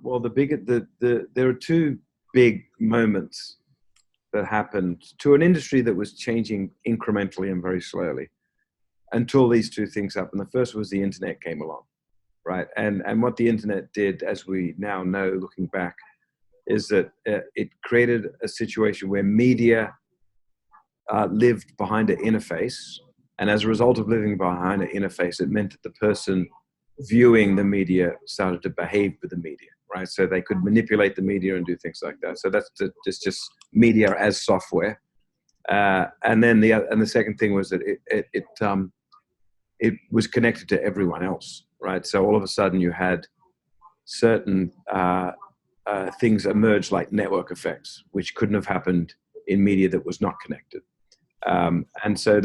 Well, there are two big moments that happened to an industry that was changing incrementally and very slowly until these two things happened. The first was the internet came along, right? And what the internet did, as we now know, looking back, is that it created a situation where media lived behind an interface. And as a result of living behind an interface, it meant that the person viewing the media started to behave with the media, right? So they could manipulate the media and do things like that. So that's just media as software. And then the second thing was that it was connected to everyone else, right? So all of a sudden you had certain things emerge like network effects, which couldn't have happened in media that was not connected. And so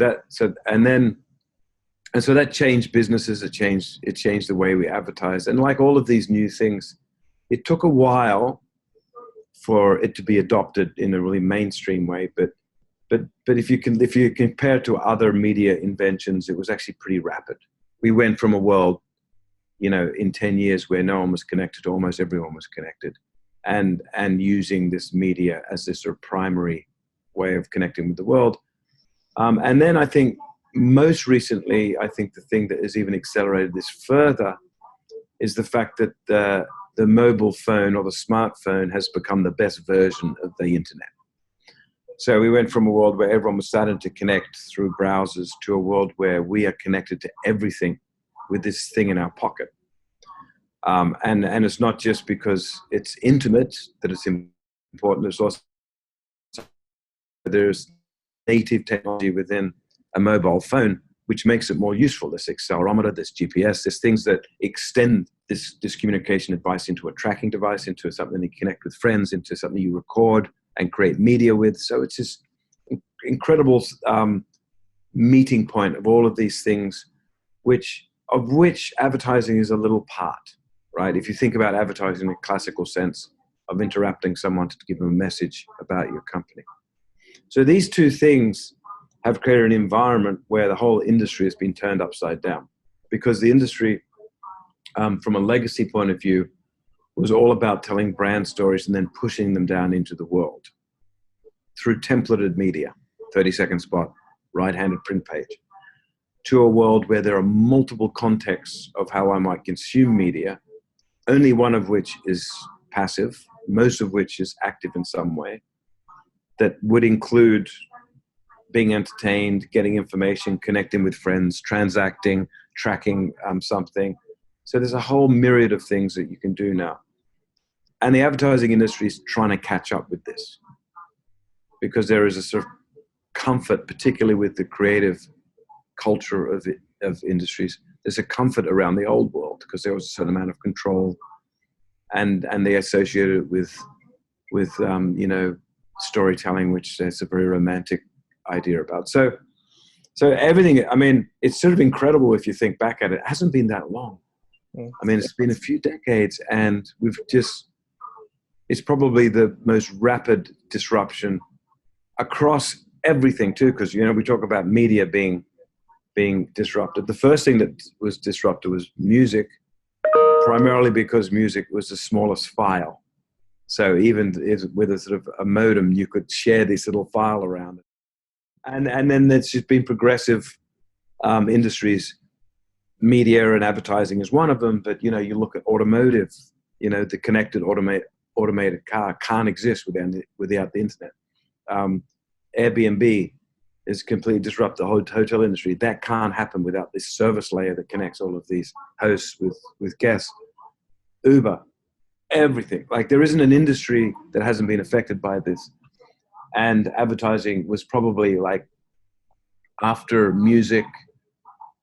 that changed businesses. It changed the way we advertise. And like all of these new things, it took a while for it to be adopted in a really mainstream way. But if you compare it to other media inventions, it was actually pretty rapid. We went from a world, in 10 years where no one was connected to almost everyone was connected, and using this media as this sort of primary way of connecting with the world. And then I think most recently, I think the thing that has even accelerated this further is the fact that the mobile phone or the smartphone has become the best version of the internet. So we went from a world where everyone was starting to connect through browsers to a world where we are connected to everything with this thing in our pocket. And it's not just because it's intimate that it's important. It's also there's native technology within a mobile phone, which makes it more useful. There's accelerometer, there's GPS, there's things that extend this communication device into a tracking device, into something you connect with friends, into something you record and create media with. So it's this incredible meeting point of all of these things, of which advertising is a little part, right? If you think about advertising in a classical sense of interrupting someone to give them a message about your company. So these two things have created an environment where the whole industry has been turned upside down, because the industry, from a legacy point of view, was all about telling brand stories and then pushing them down into the world through templated media, 30-second spot, right-handed print page, to a world where there are multiple contexts of how I might consume media, only one of which is passive, most of which is active in some way, that would include being entertained, getting information, connecting with friends, transacting, tracking something. So there's a whole myriad of things that you can do now. And the advertising industry is trying to catch up with this, because there is a sort of comfort, particularly with the creative culture of industries. There's a comfort around the old world because there was a certain amount of control, and they associate it with storytelling, which there's a very romantic idea about. So everything, I mean, it's sort of incredible if you think back at it. It hasn't been that long. I mean, it's been a few decades, and it's probably the most rapid disruption across everything too, because, we talk about media being disrupted. The first thing that was disrupted was music, primarily because music was the smallest file. So even with a sort of a modem, you could share this little file around it. And then there's just been progressive industries. Media and advertising is one of them, but you look at automotive. The connected automated car can't exist without the internet. Airbnb is completely disrupt the whole hotel industry. That can't happen without this service layer that connects all of these hosts with guests. Uber, everything. Like, there isn't an industry that hasn't been affected by this. And advertising was probably, like, after music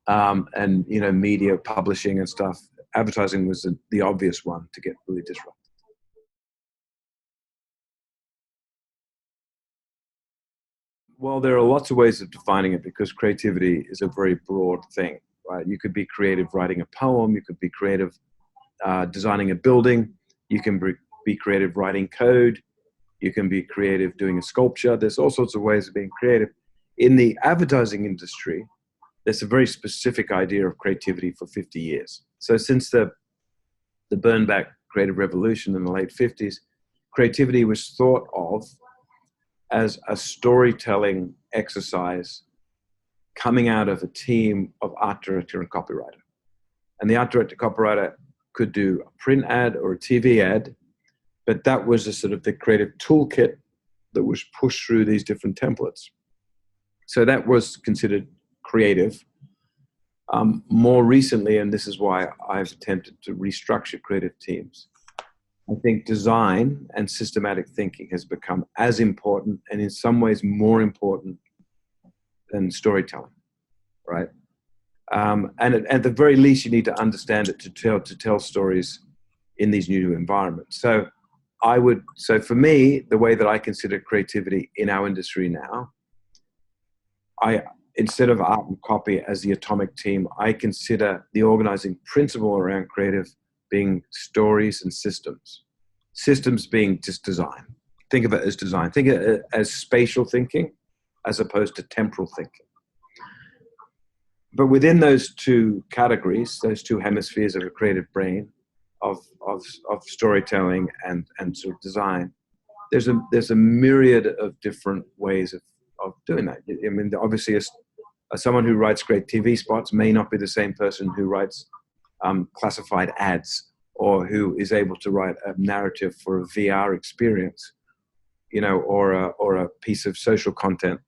and media publishing and stuff, advertising was the obvious one to get really disrupted. Well, there are lots of ways of defining it, because creativity is a very broad thing, right? You could be creative writing a poem. You could be creative designing a building. You can be creative writing code. You can be creative doing a sculpture. There's all sorts of ways of being creative. In the advertising industry, there's a very specific idea of creativity for 50 years. So since the burn back creative revolution in the late 50s, creativity was thought of as a storytelling exercise coming out of a team of art director and copywriter. And the art director copywriter could do a print ad or a TV ad, but that was a sort of the creative toolkit that was pushed through these different templates. So that was considered creative. More recently, and this is why I've attempted to restructure creative teams, I think design and systematic thinking has become as important and in some ways more important than storytelling, right? And at the very least, you need to understand it to tell stories in these new environments. So for me, the way that I consider creativity in our industry now, instead of art and copy as the atomic team, I consider the organizing principle around creative being stories and systems. Systems being just design. Think of it as design. Think of it as spatial thinking as opposed to temporal thinking. But within those two categories, those two hemispheres of a creative brain, of storytelling and sort of design, there's a myriad of different ways of doing that. I mean, obviously, someone who writes great TV spots may not be the same person who writes classified ads, or who is able to write a narrative for a VR experience, or a piece of social content,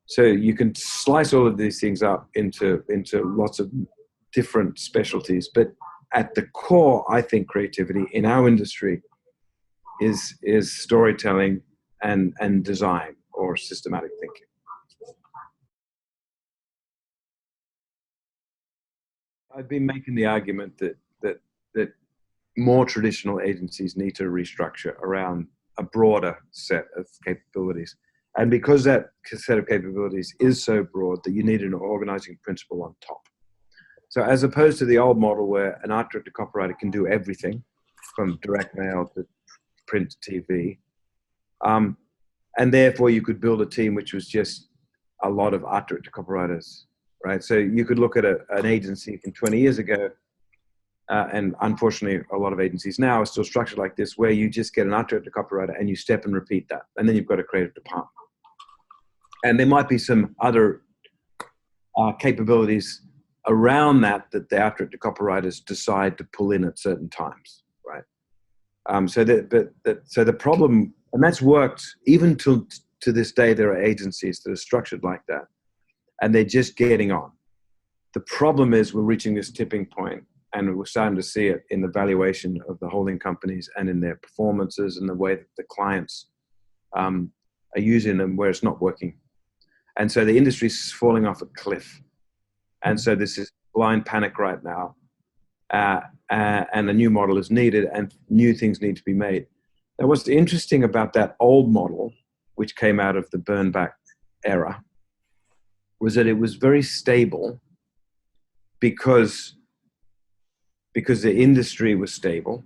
So you can slice all of these things up into lots of different specialties. But at the core, I think creativity in our industry is storytelling and design or systematic thinking. I've been making the argument that more traditional agencies need to restructure around a broader set of capabilities. And because that set of capabilities is so broad, that you need an organizing principle on top. So as opposed to the old model where an art director copywriter can do everything from direct mail to print to TV, and therefore you could build a team which was just a lot of art director copywriters, right? So you could look at an agency from 20 years ago, and unfortunately a lot of agencies now are still structured like this, where you just get an art director copywriter and you step and repeat that, and then you've got a creative department. And there might be some other capabilities around that the art director copywriters decide to pull in at certain times, right? So the problem, and that's worked even to this day. There are agencies that are structured like that, and they're just getting on. The problem is we're reaching this tipping point, and we're starting to see it in the valuation of the holding companies and in their performances and the way that the clients are using them, where it's not working. And so the industry is falling off a cliff. And so this is blind panic right now. And a new model is needed, and new things need to be made. Now, what's interesting about that old model, which came out of the burn back era, was that it was very stable because the industry was stable,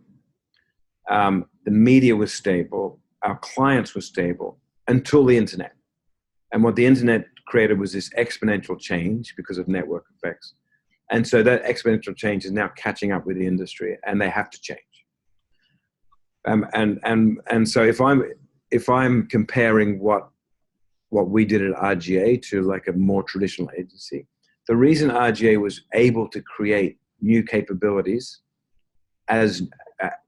the media was stable, our clients were stable until the internet. And what the internet created was this exponential change because of network effects. And so that exponential change is now catching up with the industry, and they have to change. And so if I'm comparing what we did at RGA to like a more traditional agency, the reason RGA was able to create new capabilities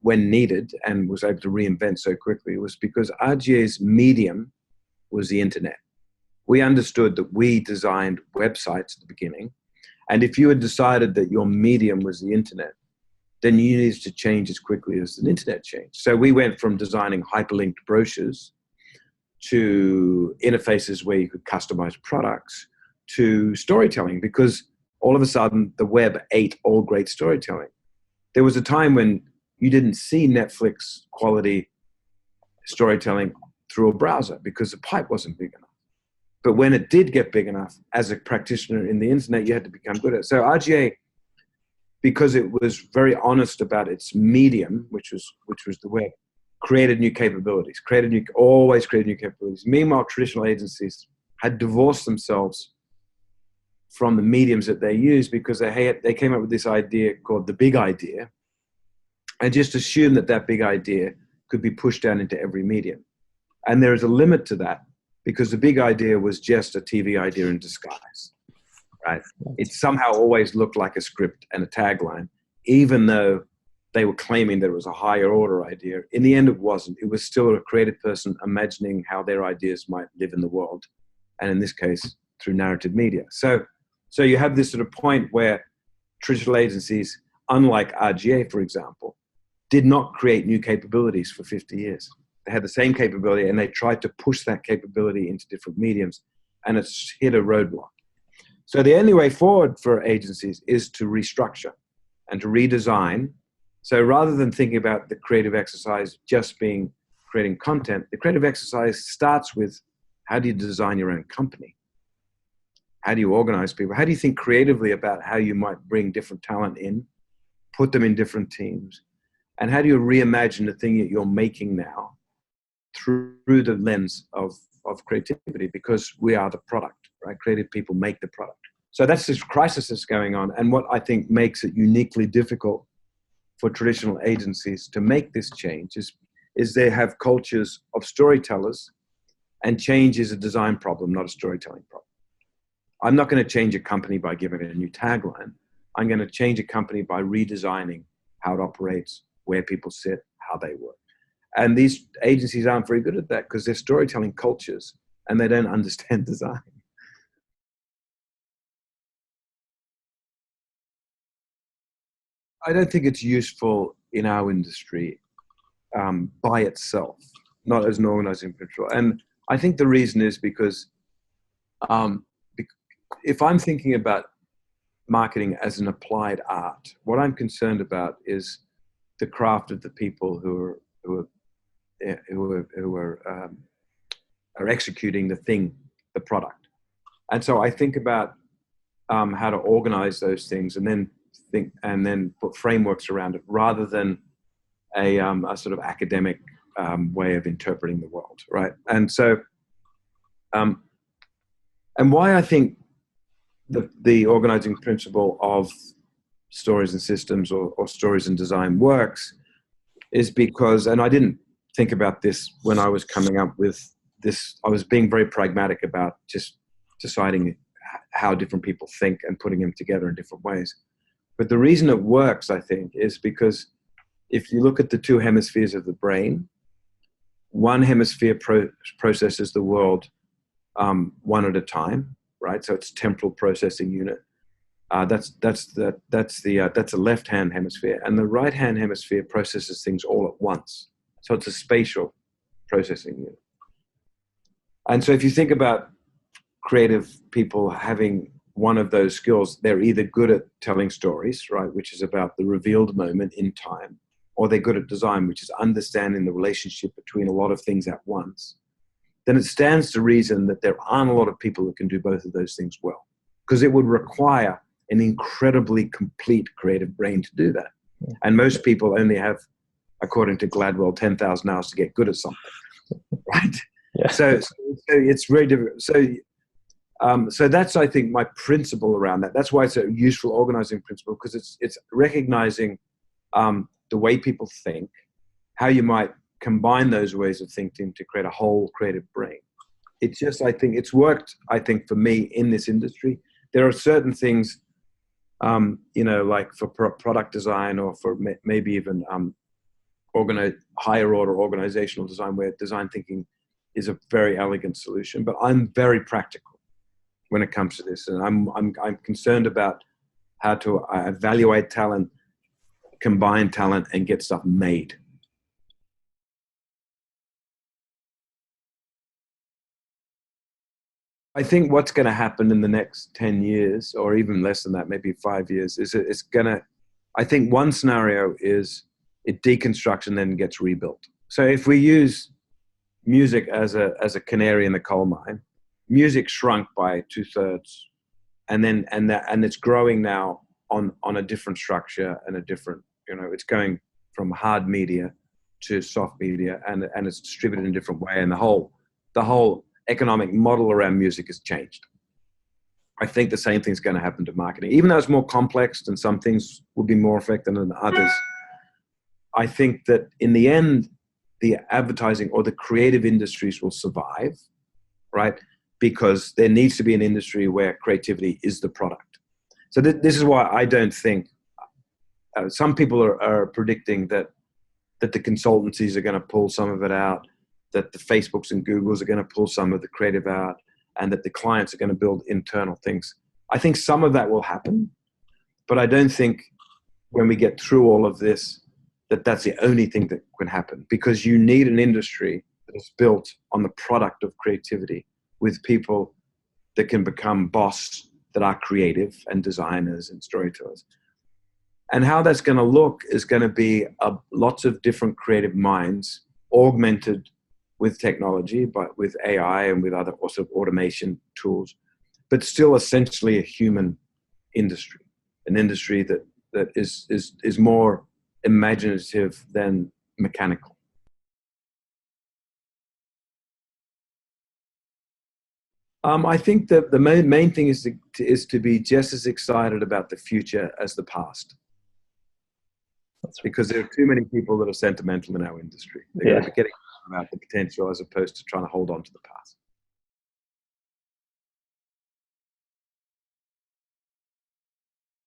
when needed and was able to reinvent so quickly was because RGA's medium was the internet. We understood that we designed websites at the beginning, and if you had decided that your medium was the internet, then you needed to change as quickly as the internet changed. So we went from designing hyperlinked brochures to interfaces where you could customize products to storytelling, because all of a sudden the web ate all great storytelling. There was a time when you didn't see Netflix quality storytelling through a browser because the pipe wasn't big enough. But when it did get big enough, as a practitioner in the internet, you had to become good at it. So RGA, because it was very honest about its medium, which was the web, created new capabilities, always created new capabilities. Meanwhile, traditional agencies had divorced themselves from the mediums that they used because they came up with this idea called the big idea, and just assume that that big idea could be pushed down into every medium. And there is a limit to that, because the big idea was just a TV idea in disguise, right? It somehow always looked like a script and a tagline, even though they were claiming that it was a higher order idea. In the end, it wasn't. It was still a creative person imagining how their ideas might live in the world, and in this case, through narrative media. So you have this sort of point where traditional agencies, unlike RGA, for example, did not create new capabilities for 50 years. They had the same capability, and they tried to push that capability into different mediums, and it's hit a roadblock. So the only way forward for agencies is to restructure and to redesign. So rather than thinking about the creative exercise just being creating content, the creative exercise starts with, how do you design your own company? How do you organize people? How do you think creatively about how you might bring different talent in, put them in different teams? And how do you reimagine the thing that you're making now through the lens of creativity? Because we are the product, right? Creative people make the product. So that's this crisis that's going on. And what I think makes it uniquely difficult for traditional agencies to make this change is they have cultures of storytellers, and change is a design problem, not a storytelling problem. I'm not going to change a company by giving it a new tagline. I'm going to change a company by redesigning how it operates, where people sit, how they work. And these agencies aren't very good at that because they're storytelling cultures and they don't understand design. I don't think it's useful in our industry by itself, not as an organizing principle. And I think the reason is because if I'm thinking about marketing as an applied art, what I'm concerned about is the craft of the people who are executing the thing, the product. And so I think about how to organize those things, and then put frameworks around it, rather than a sort of academic way of interpreting the world, right? And so, and why I think the organizing principle of stories and systems or stories and design works is because, and I didn't think about this when I was coming up with this, I was being very pragmatic about just deciding how different people think and putting them together in different ways. But the reason it works, I think, is because if you look at the two hemispheres of the brain, one hemisphere processes the world one at a time, right? So it's temporal processing unit. That's a left-hand hemisphere, and the right-hand hemisphere processes things all at once. So it's a spatial processing unit. And so if you think about creative people having one of those skills, they're either good at telling stories, right, which is about the revealed moment in time, or they're good at design, which is understanding the relationship between a lot of things at once. Then it stands to reason that there aren't a lot of people that can do both of those things well, because it would require an incredibly complete creative brain to do that. Yeah. And most people only have, according to Gladwell, 10,000 hours to get good at something, right? Yeah. So it's very difficult. So that's, I think, my principle around that. That's why it's a useful organizing principle, because it's recognizing the way people think, how you might combine those ways of thinking to create a whole creative brain. It's just, I think it's worked, I think, for me in this industry. There are certain things, like for product design, or for maybe even higher order organizational design, where design thinking is a very elegant solution. But I'm very practical when it comes to this, and I'm concerned about how to evaluate talent, combine talent, and get stuff made. I think what's going to happen in the next 10 years, or even less than that, maybe 5 years, is it's going to, I think one scenario is it deconstructs and then gets rebuilt. So if we use music as a canary in the coal mine, music shrunk by 2/3, and it's growing now on a different structure and a different, it's going from hard media to soft media, and it's distributed in a different way, and the whole economic model around music has changed. I think the same thing's going to happen to marketing, even though it's more complex and some things will be more effective than others. I think that in the end, the advertising or the creative industries will survive, right? Because there needs to be an industry where creativity is the product. So this is why I don't think, some people are predicting that the consultancies are going to pull some of it out, that the Facebooks and Googles are going to pull some of the creative out, and that the clients are going to build internal things. I think some of that will happen, but I don't think when we get through all of this, that that's the only thing that can happen, because you need an industry that is built on the product of creativity, with people that can become boss, that are creative and designers and storytellers. And how that's going to look is going to be lots of different creative minds augmented with technology, but with AI and with other also automation tools, but still essentially a human industry, an industry that is more imaginative than mechanical. I think that the main thing is to be just as excited about the future as the past. That's because there are too many people that are sentimental in our industry. They're going to be getting about the potential as opposed to trying to hold on to the past.